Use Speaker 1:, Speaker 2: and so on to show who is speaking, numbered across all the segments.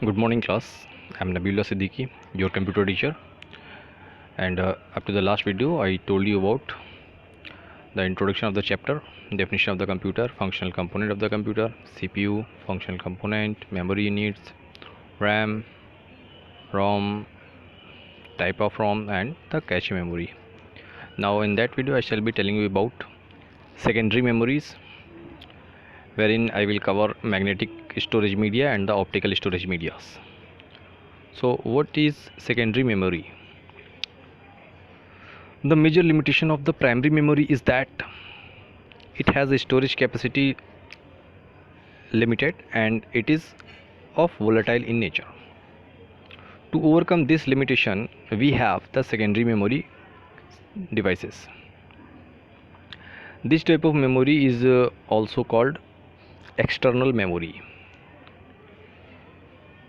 Speaker 1: Good morning, class. I'm Nabila Siddiqui, your computer teacher. And up to the last video, I told you about the introduction of the chapter, definition of the computer, functional component of the computer, CPU, functional component, memory units, RAM, ROM, type of ROM, and the cache memory. Now, in that video, I shall be telling you about secondary memories, wherein I will cover magnetic storage media and the optical storage medias. So, what is secondary memory? The major limitation of the primary memory is that it has a storage capacity limited and it is of volatile in nature. To overcome this limitation, we have the secondary memory devices. This type of memory is also called external memory.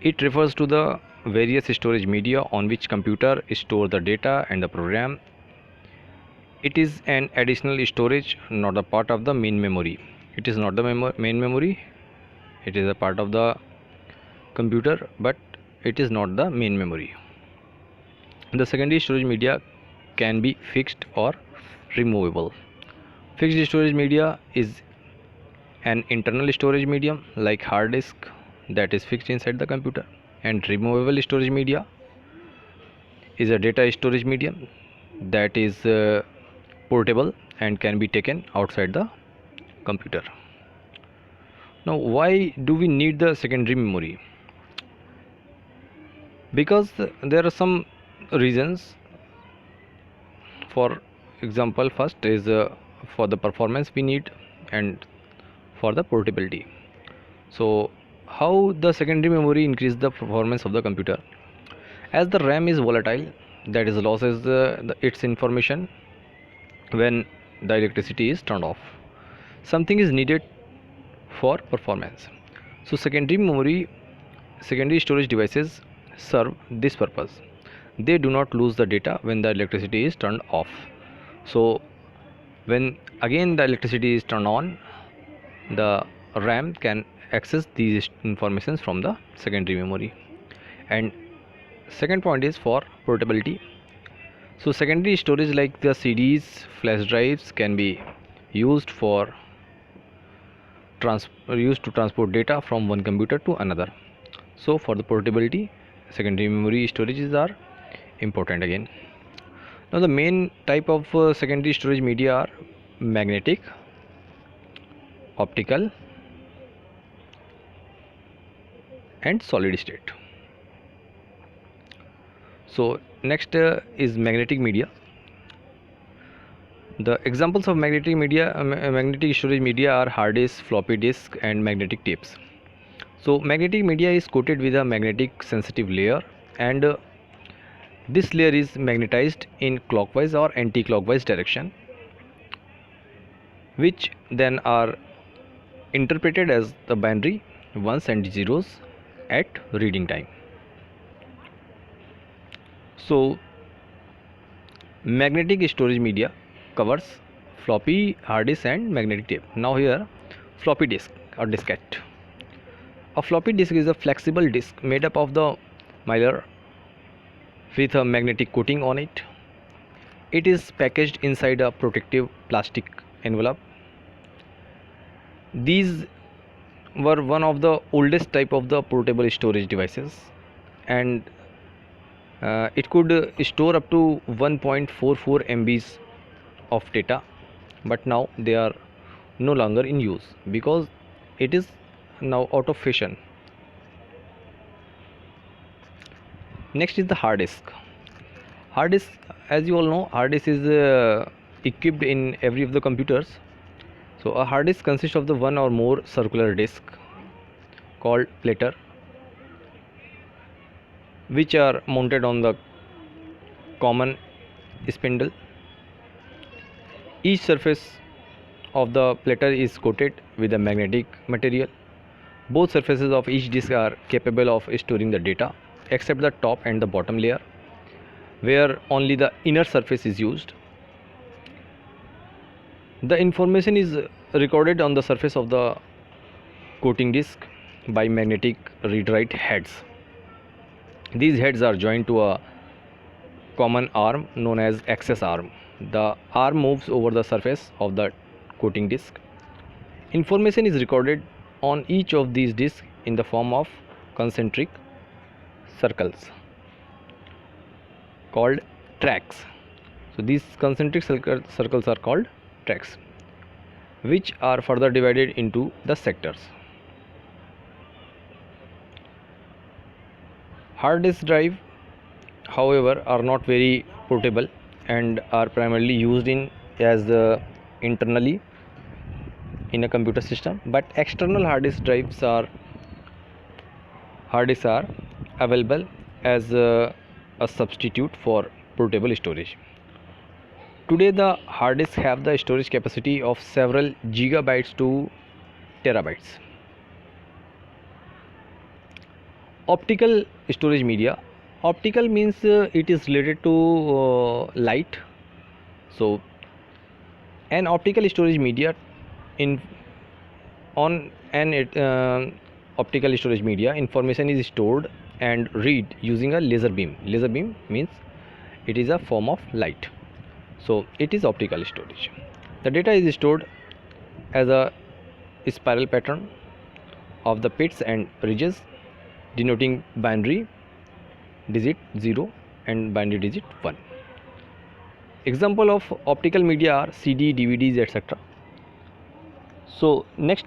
Speaker 1: It refers to the various storage media on which computer store the data and the program. It is an additional storage, not a part of the main memory. It is not the main memory. It is a part of the computer, but it is not the main memory. The secondary storage media can be fixed or removable. Fixed storage media is an internal storage medium like hard disk that is fixed inside the computer, and removable storage media is a data storage medium that is portable and can be taken outside the computer. Now, why do we need the secondary memory? Because there are some reasons. For example, first is for the performance we need, and for the portability. So how the secondary memory increase the performance of the computer? As the RAM is volatile, that is loses its information when the electricity is turned off. Something is needed for performance. So secondary storage devices serve this purpose. They do not lose the data when the electricity is turned off. So when again the electricity is turned on, the RAM can access these informations from the secondary memory. And second point is for portability. So secondary storage like the CDs, flash drives can be used for used to transport data from one computer to another. So for the portability, secondary memory storages are important again. Now the main type of secondary storage media are magnetic, optical, and solid state. So next is magnetic media. The examples of magnetic storage media are hard disk, floppy disk, and magnetic tapes. So magnetic media is coated with a magnetic sensitive layer, and this layer is magnetized in clockwise or anti-clockwise direction, which then are interpreted as the binary ones and zeros at reading time. So magnetic storage media covers floppy, hard disk, and magnetic tape. Now here, floppy disk or diskette. A floppy disk is a flexible disk made up of the mylar with a magnetic coating on it. It is packaged inside a protective plastic envelope. These were one of the oldest type of the portable storage devices, and it could store up to 1.44 MBs of data, but now they are no longer in use because it is now out of fashion. Next is the hard disk. Hard disk, as you all know, hard disk is equipped in every of the computers. So a hard disk consists of the one or more circular disk called platter, which are mounted on the common spindle. Each surface of the platter is coated with a magnetic material. Both surfaces of each disk are capable of storing the data except the top and the bottom layer, where only the inner surface is used. The information is recorded on the surface of the coating disk by magnetic read-write heads. These heads are joined to a common arm known as axis arm. The arm moves over the surface of the coating disc. Information is recorded on each of these discs in the form of concentric circles called tracks. So these concentric circles are called tracks, which are further divided into the sectors. Hard disk drive, however, are not very portable and are primarily used in as internally in a computer system, but external hard disks are available as a substitute for portable storage. Today the hard disks have the storage capacity of several gigabytes to terabytes. Optical storage media. Optical means it is related to light. So an optical storage media in on an optical storage media, information is stored and read using a laser beam. Laser beam means it is a form of light, so it is optical storage. The data is stored as a spiral pattern of the pits and ridges denoting binary digit 0 and binary digit 1. Example of optical media are CD, DVDs, etc. So next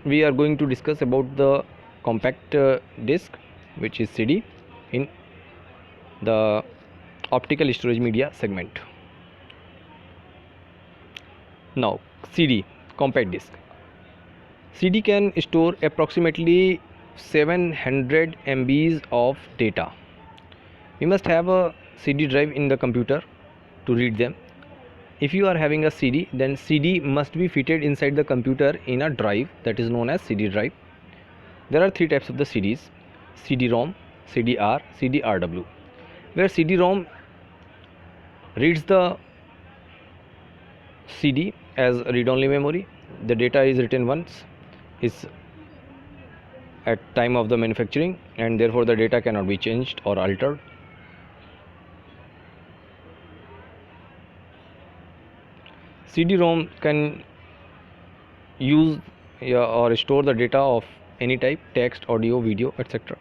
Speaker 1: we are going to discuss about the compact disc, which is CD, in the optical storage media segment. Now CD, compact disc. CD can store approximately 700 MBs of data. We must have a CD drive in the computer to read them. If you are having a CD, then CD must be fitted inside the computer in a drive that is known as CD drive. There are three types of the CDs: CD-ROM, CD-R, CD-RW. Where CD-ROM reads the CD as read-only memory, the data is written once, is at time of the manufacturing, and therefore the data cannot be changed or altered. CD-ROM can use or store the data of any type: text, audio, video, etc.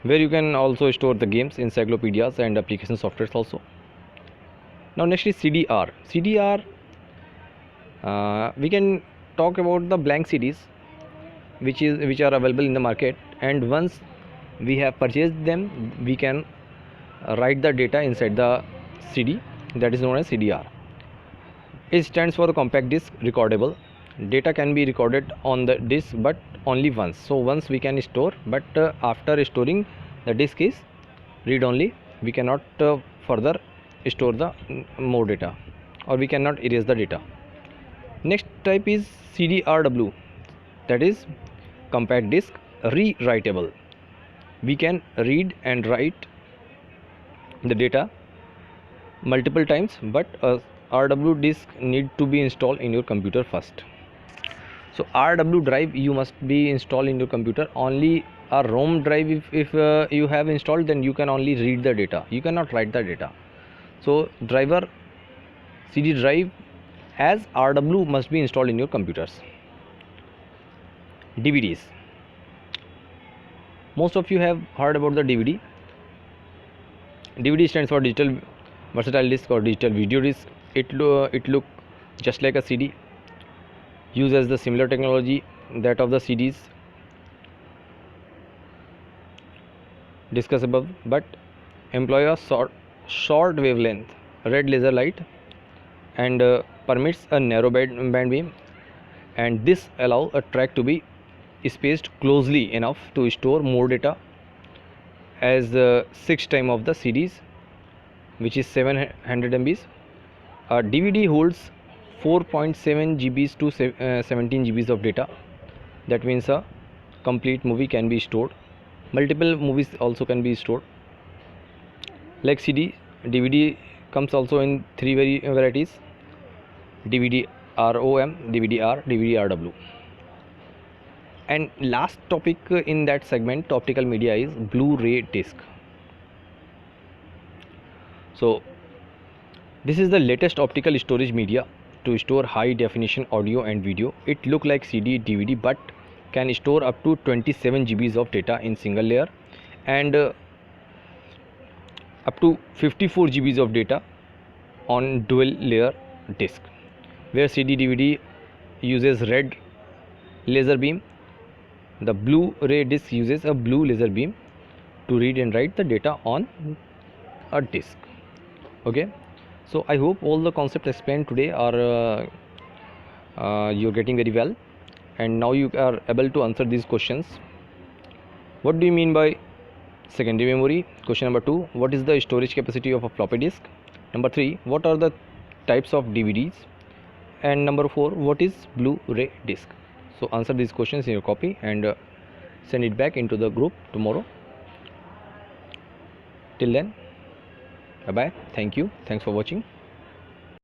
Speaker 1: Where you can also store the games, encyclopedias and application softwares also. Now next is CD-R. CD-R, we can talk about the blank CDs which are available in the market, and once we have purchased them, we can write the data inside the CD, that is known as CD-R. It stands for the compact disc recordable. Data can be recorded on the disc but only once. So once we can store, but after storing, the disc is read only. We cannot further store the more data, or we cannot erase the data. Next type is CD-RW, that is compact disc rewritable. We can read and write the data multiple times, but RW disk need to be installed in your computer first. So RW drive you must be installed in your computer. Only a ROM drive, if you have installed, then you can only read the data, you cannot write the data. So driver CD drive as RW must be installed in your computers. DVDs. Most of you have heard about the DVD. DVD stands for digital versatile disc or digital video disc. It look just like a CD, uses the similar technology that of the CDs discussed above, but employ a short wavelength red laser light and permits a narrow band beam, and this allow a track to be spaced closely enough to store more data as 6 times of the CDs, which is 700 MBs. A DVD holds 4.7 GBs to 17 GBs of data. That means a complete movie can be stored. Multiple movies also can be stored. Like CD, DVD comes also in three varieties: DVD ROM, DVD R, DVD RW. And last topic in that segment, optical media, is Blu-ray disc. So this is the latest optical storage media to store high definition audio and video. It look like CD, DVD, but can store up to 27 GBs of data in single layer, and up to 54 GBs of data on dual layer disk, where CD DVD uses red laser beam. The Blu-ray disc uses a blue laser beam to read and write the data on a disk. Okay, so I hope all the concepts explained today are you're getting very well, and now you are able to answer these questions. What do you mean by secondary memory? Question number 2, what is the storage capacity of a floppy disk? Number 3, what are the types of DVDs? And number 4, what is Blu-ray disc? So answer these questions in your copy and send it back into the group tomorrow. Till then, bye bye. Thank you. Thanks for watching.